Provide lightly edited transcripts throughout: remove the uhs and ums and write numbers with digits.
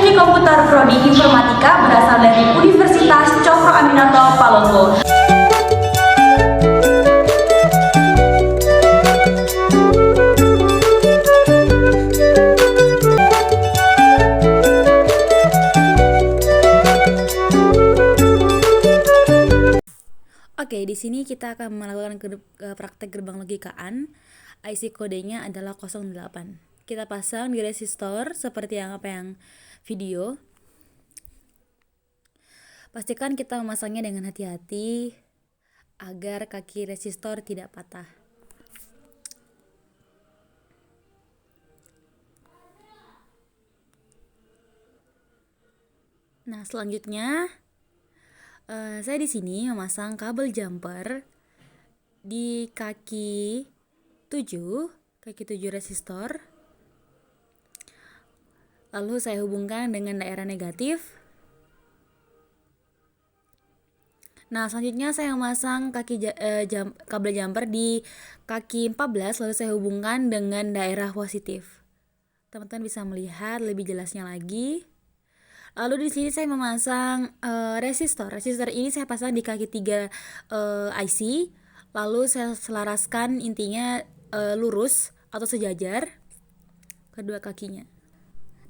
Teknik Komputer Prodi Informatika berasal dari Universitas Cokro Aminoto Palombo. Oke, di sini kita akan melakukan praktek gerbang logikaan. IC kodenya adalah 08. Kita pasang di resistor seperti yang video. Pastikan kita memasangnya dengan hati-hati agar kaki resistor tidak patah. Nah, selanjutnya saya di sini memasang kabel jumper di kaki 7 resistor. Lalu saya hubungkan dengan daerah negatif. Nah, selanjutnya saya memasang kabel jumper di kaki 14, lalu saya hubungkan dengan daerah positif. Teman-teman bisa melihat lebih jelasnya lagi. Lalu di sini saya memasang resistor. Resistor ini saya pasang di kaki 3 IC. Lalu saya selaraskan, intinya lurus atau sejajar kedua kakinya.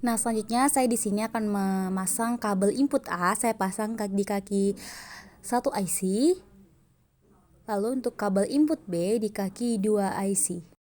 Nah, selanjutnya saya di sini akan memasang kabel input A. Saya pasang di kaki 1 IC. Lalu untuk kabel input B di kaki 2 IC.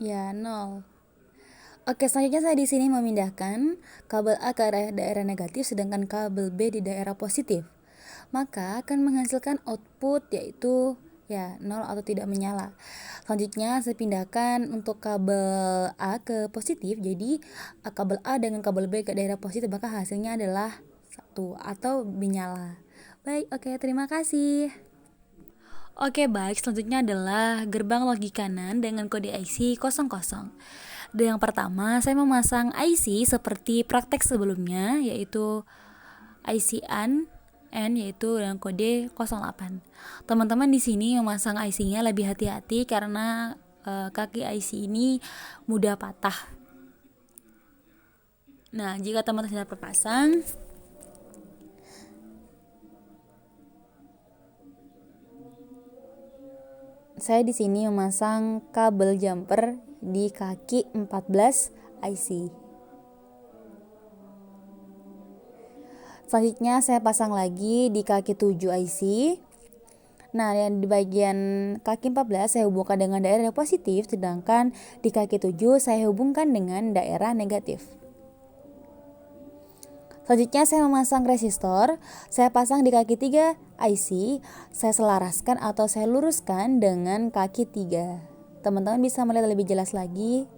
Ya, 0. Oke, selanjutnya saya di sini memindahkan kabel A ke daerah negatif sedangkan kabel B di daerah positif. Maka akan menghasilkan output yaitu 0 atau tidak menyala. Selanjutnya saya pindahkan untuk kabel A ke positif. Jadi kabel A dengan kabel B ke daerah positif, maka hasilnya adalah 1 atau menyala. Baik, oke, terima kasih. Oke, baik, selanjutnya adalah gerbang logikanan dengan kode IC 00. Dan yang pertama, saya memasang IC seperti praktek sebelumnya, yaitu IC N yaitu dengan kode 08. Teman-teman di sini memasang IC-nya lebih hati-hati karena kaki IC ini mudah patah. Nah, jika teman-teman sudah terpasang, saya di sini memasang kabel jumper di kaki 14 IC. Selanjutnya saya pasang lagi di kaki 7 IC. Nah, yang di bagian kaki 14 saya hubungkan dengan daerah positif, sedangkan di kaki 7 saya hubungkan dengan daerah negatif. Selanjutnya saya memasang resistor. Saya pasang di kaki 3 IC. Saya selaraskan atau saya luruskan dengan kaki 3. Teman-teman bisa melihat lebih jelas lagi.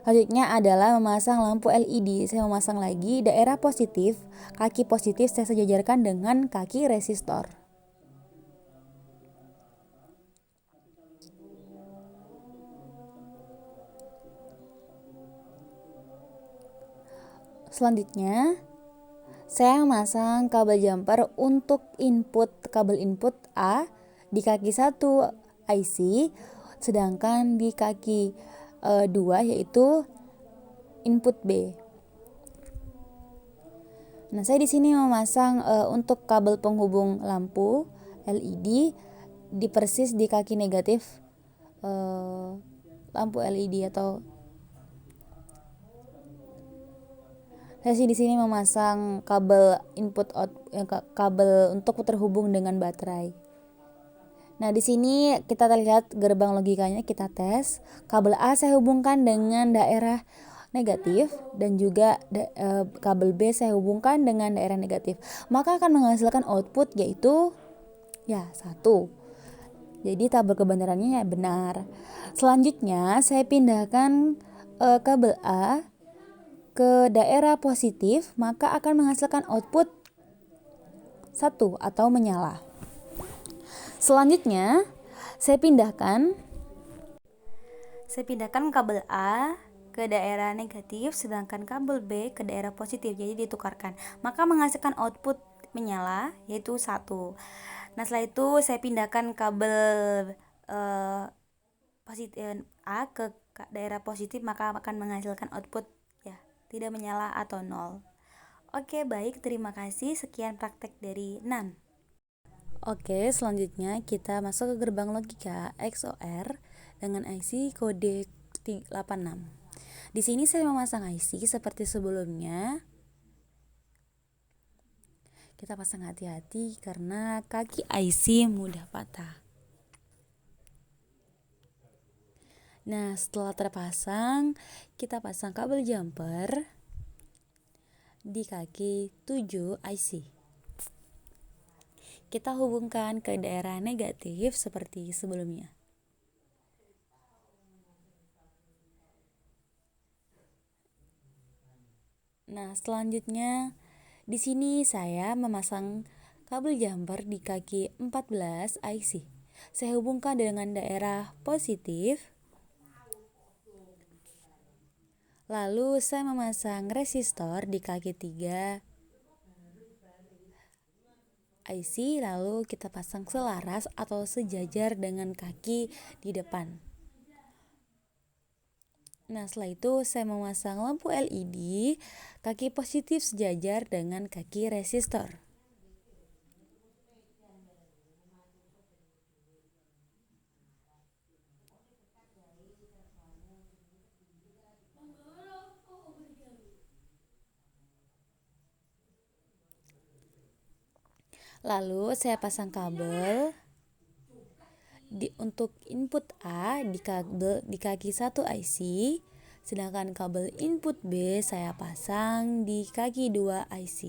Selanjutnya adalah memasang lampu LED. Saya memasang lagi daerah positif. Kaki positif saya sejajarkan dengan kaki resistor. Selanjutnya Saya memasang kabel jumper untuk kabel input A di kaki 1 IC, sedangkan di kaki 2 yaitu input B. Nah, saya di sini memasang untuk kabel penghubung lampu LED di persis di kaki negatif lampu LED atau saya di sini memasang kabel kabel untuk terhubung dengan baterai. Nah, di sini kita lihat gerbang logikanya, kita tes. Kabel A saya hubungkan dengan daerah negatif dan juga kabel B saya hubungkan dengan daerah negatif. Maka akan menghasilkan output yaitu 1. Jadi tabel kebenarannya benar. Selanjutnya saya pindahkan kabel A ke daerah positif, maka akan menghasilkan output 1 atau menyala. Selanjutnya saya pindahkan kabel A ke daerah negatif, sedangkan kabel B ke daerah positif, jadi ditukarkan, maka menghasilkan output menyala yaitu 1. Nah, setelah itu saya pindahkan kabel A ke daerah positif, maka akan menghasilkan output tidak menyala atau 0. Oke, baik, terima kasih. Sekian praktek dari Nan. Oke, selanjutnya kita masuk ke gerbang logika XOR dengan IC kode 86. Di sini saya memasang IC seperti sebelumnya. Kita pasang hati-hati karena kaki IC mudah patah. Nah, setelah terpasang, kita pasang kabel jumper di kaki 7 IC. Kita hubungkan ke daerah negatif seperti sebelumnya. Nah, selanjutnya di sini saya memasang kabel jumper di kaki 14 IC. Saya hubungkan dengan daerah positif. Lalu saya memasang resistor di kaki 3 IC, lalu kita pasang selaras atau sejajar dengan kaki di depan. Nah, setelah itu saya memasang lampu LED kaki positif sejajar dengan kaki resistor. Lalu saya pasang kabel untuk input A di kaki 1 IC, sedangkan kabel input B saya pasang di kaki 2 IC.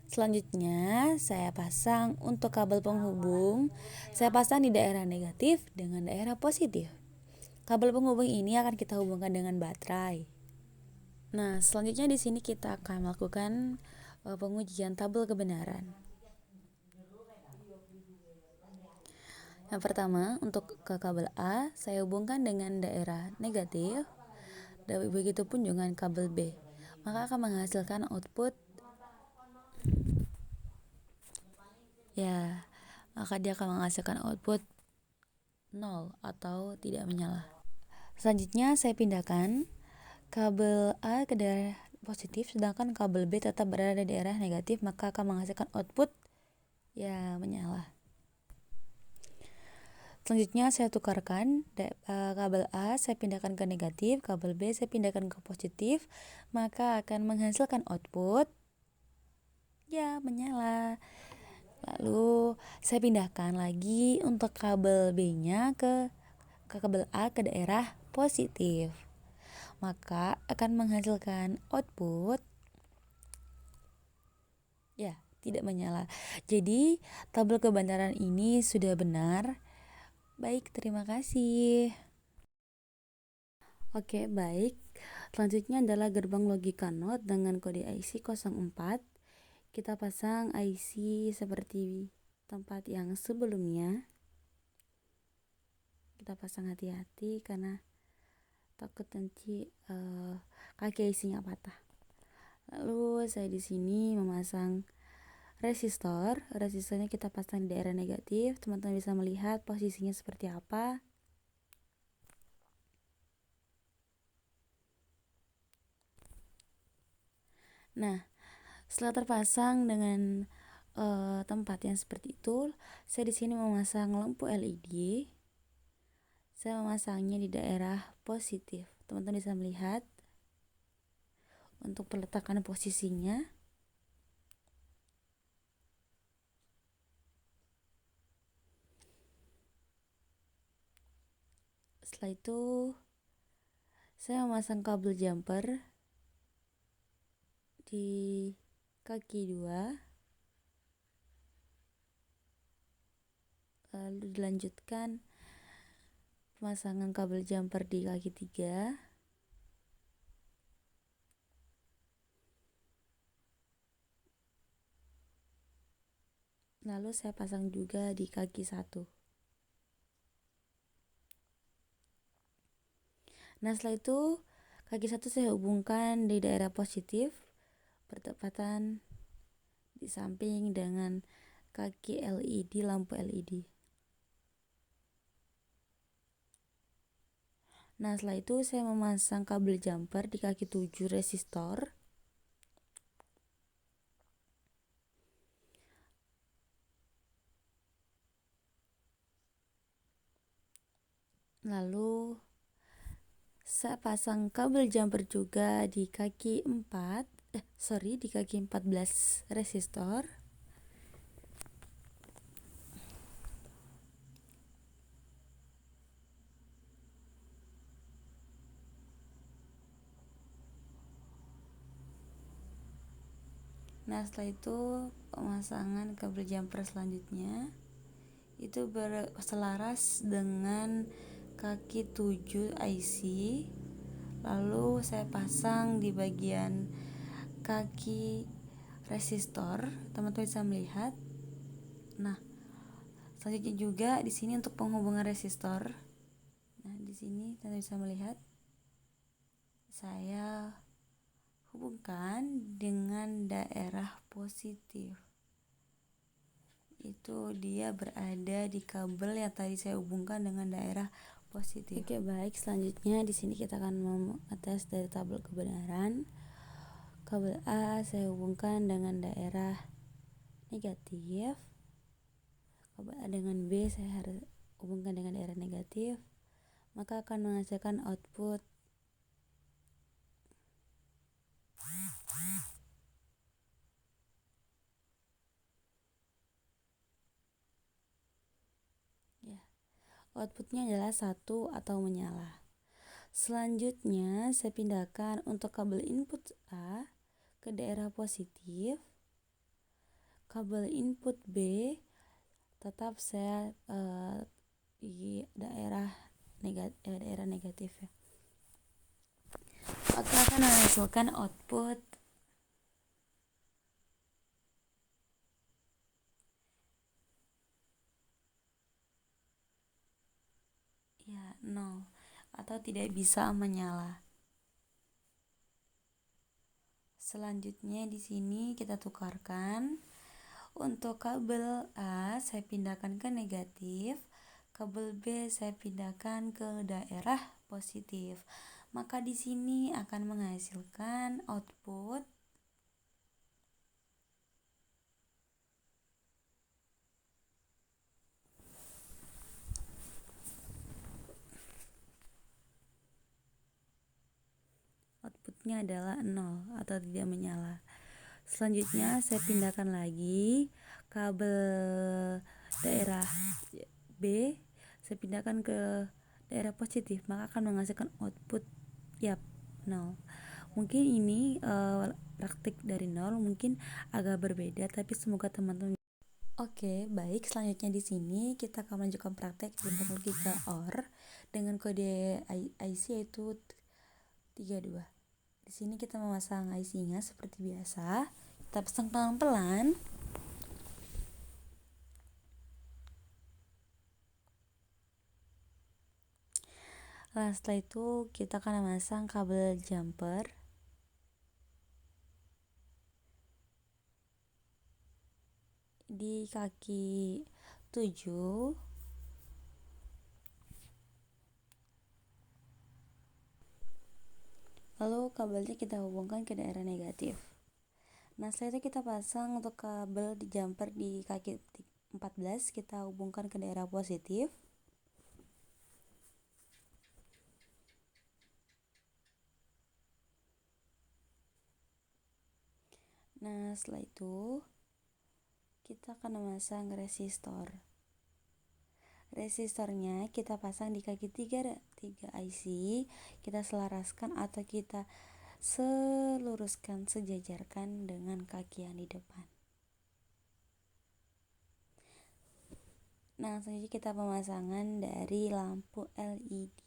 Selanjutnya saya pasang untuk kabel penghubung, saya pasang di daerah negatif dengan daerah positif. Kabel penghubung ini akan kita hubungkan dengan baterai. Nah, selanjutnya di sini kita akan melakukan pengujian tabel kebenaran. Yang pertama, untuk ke kabel A, saya hubungkan dengan daerah negatif, dan begitupun dengan kabel B. Maka akan menghasilkan output maka dia akan menghasilkan output 0 atau tidak menyala. Selanjutnya saya pindahkan kabel A ke daerah positif, sedangkan kabel B tetap berada di daerah negatif, maka akan menghasilkan output menyala. Selanjutnya saya tukarkan kabel A saya pindahkan ke negatif, kabel B saya pindahkan ke positif, maka akan menghasilkan output menyala. Lalu saya pindahkan lagi untuk kabel B-nya ke kabel A ke daerah positif, maka akan menghasilkan output tidak menyala. Jadi tabel kebenaran ini sudah benar. Baik, terima kasih. Oke, baik. Selanjutnya adalah gerbang logika NOT dengan kode IC 04. Kita pasang IC seperti tempat yang sebelumnya. Kita pasang hati-hati karena takut nanti kaki IC-nya patah. Lalu saya di sini memasang resistor. Resistornya kita pasang di daerah negatif. Teman-teman bisa melihat posisinya seperti apa. Nah, setelah terpasang dengan tempat yang seperti itu, saya di sini memasang lampu LED. Saya memasangnya di daerah positif. Teman-teman bisa melihat untuk peletakan posisinya. Setelah itu saya memasang kabel jumper di kaki 2, lalu dilanjutkan pemasangan kabel jumper di kaki 3, lalu saya pasang juga di kaki 1. Nah, setelah itu kaki 1 saya hubungkan di daerah positif bertepatan di samping dengan kaki LED, lampu LED. Nah, setelah itu saya memasang kabel jumper di kaki 7 resistor. Lalu saya pasang kabel jumper juga di kaki 14 resistor. Nah, setelah itu pemasangan kabel jumper selanjutnya itu berselaras dengan kaki 7 IC. Lalu saya pasang di bagian kaki resistor. Teman-teman bisa melihat. Nah, selanjutnya juga di sini untuk penghubungan resistor. Nah, di sini teman-teman bisa melihat saya hubungkan dengan daerah positif. Itu dia berada di kabel yang tadi saya hubungkan dengan daerah positif. Oke, baik. Selanjutnya di sini kita akan mengetes dari tabel kebenaran. Kabel A saya hubungkan dengan daerah negatif. Kabel A dengan B saya harus hubungkan dengan daerah negatif. Maka akan menghasilkan output ya. Outputnya adalah 1 atau menyala. Selanjutnya saya pindahkan untuk kabel input A ke daerah positif. Kabel input B tetap saya di daerah negatif ya. Maka akan menghasilkan output ya 0 atau tidak bisa menyala. Selanjutnya di sini kita tukarkan. Untuk kabel A saya pindahkan ke negatif, kabel B saya pindahkan ke daerah positif. Maka di sini akan menghasilkan outputnya adalah 0 atau tidak menyala. Selanjutnya saya pindahkan lagi kabel daerah B, saya pindahkan ke daerah positif, maka akan menghasilkan output 0. Mungkin ini praktik dari 0 mungkin agak berbeda, tapi semoga teman-teman. Oke, baik. Selanjutnya di sini kita akan melanjutkan praktek bentuk logika OR dengan kode IC yaitu 32. Di sini kita memasang IC-nya seperti biasa. Kita pasang pelan-pelan. Nah, setelah itu kita akan memasang kabel jumper di kaki 7. Lalu kabelnya kita hubungkan ke daerah negatif. Nah, setelah itu kita pasang untuk kabel di jumper di kaki 14, kita hubungkan ke daerah positif. Nah, setelah itu kita akan memasang resistor. Resistornya kita pasang di kaki 3 IC, kita selaraskan atau kita seluruskan, sejajarkan dengan kaki yang di depan. Nah, selanjutnya kita pemasangan dari lampu LED.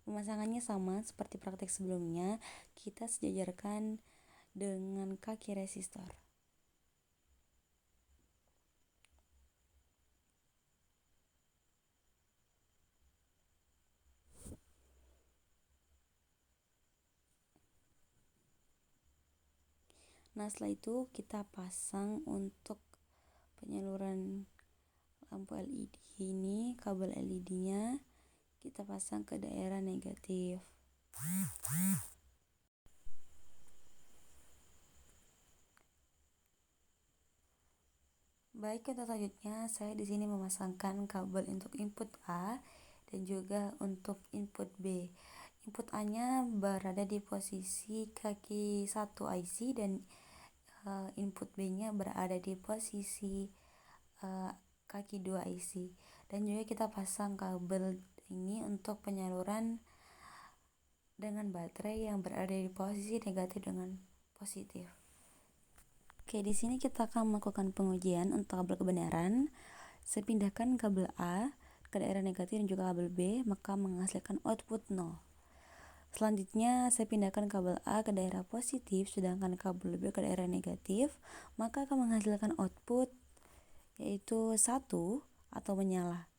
Pemasangannya sama seperti praktek sebelumnya, kita sejajarkan dengan kaki resistor. Nah, setelah itu kita pasang untuk penyaluran lampu LED ini, kabel LED-nya kita pasang ke daerah negatif. Baik, untuk selanjutnya saya di sini memasangkan kabel untuk input A dan juga untuk input B. Input A-nya berada di posisi kaki 1 IC dan input B-nya berada di posisi kaki 2 IC. Dan juga kita pasang kabel ini untuk penyaluran dengan baterai yang berada di posisi negatif dengan positif. Oke, di sini kita akan melakukan pengujian untuk kabel kebenaran. Saya pindahkan kabel A ke daerah negatif dan juga kabel B, maka menghasilkan output 0. Selanjutnya saya pindahkan kabel A ke daerah positif, sedangkan kabel B ke daerah negatif, maka akan menghasilkan output yaitu 1 atau menyala.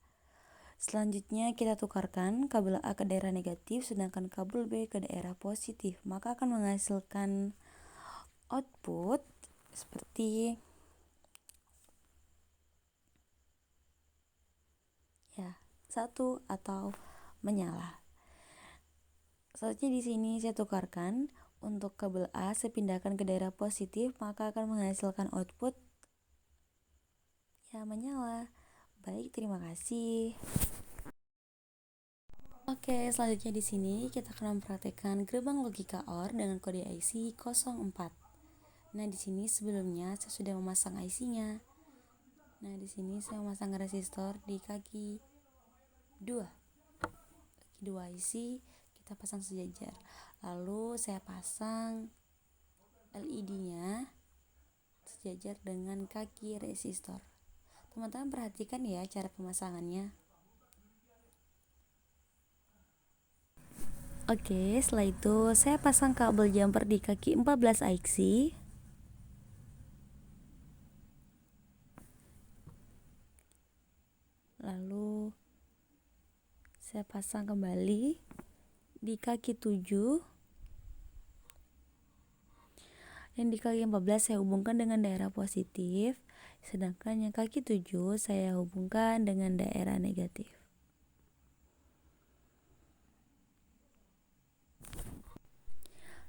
Selanjutnya kita tukarkan kabel A ke daerah negatif, sedangkan kabel B ke daerah positif, maka akan menghasilkan output seperti ya, 1 atau menyala. Selanjutnya di sini saya tukarkan untuk kabel A, saya pindahkan ke daerah positif, maka akan menghasilkan output ya, menyala. Baik, terima kasih. Oke, selanjutnya di sini kita akan mempraktekkan gerbang logika OR dengan kode IC 04. Nah, di sini sebelumnya saya sudah memasang IC-nya. Nah, di sini saya memasang resistor di kaki 2. Kaki 2 IC kita pasang sejajar. Lalu saya pasang LED-nya sejajar dengan kaki resistor. Teman-teman perhatikan ya cara pemasangannya. Oke, setelah itu saya pasang kabel jumper di kaki 14 IC. Lalu saya pasang kembali di kaki 7. Dan di kaki 14 saya hubungkan dengan daerah positif, sedangkan yang kaki 7 saya hubungkan dengan daerah negatif.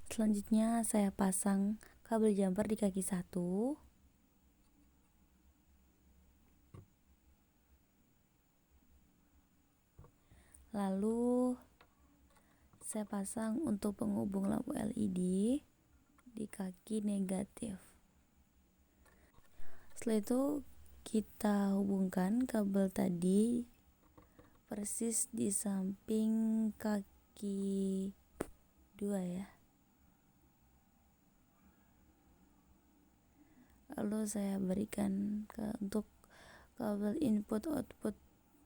Selanjutnya saya pasang kabel jumper di kaki 1. Lalu saya pasang untuk penghubung lampu LED di kaki negatif. Setelah itu kita hubungkan kabel tadi persis di samping kaki 2 ya. Lalu saya berikan untuk kabel input output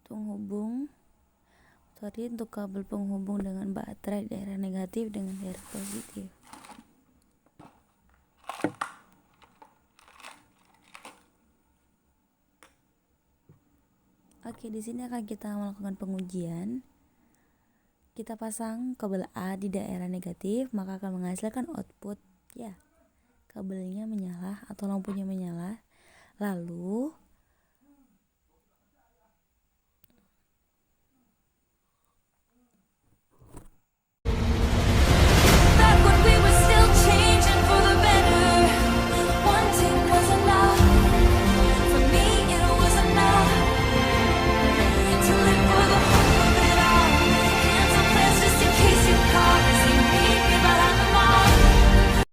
penghubung, untuk kabel penghubung dengan baterai daerah negatif dengan daerah positif. Oke, di sini akan kita melakukan pengujian. kita pasang kabel A di daerah negatif, maka akan menghasilkan output ya kabelnya menyala atau lampunya menyala. Lalu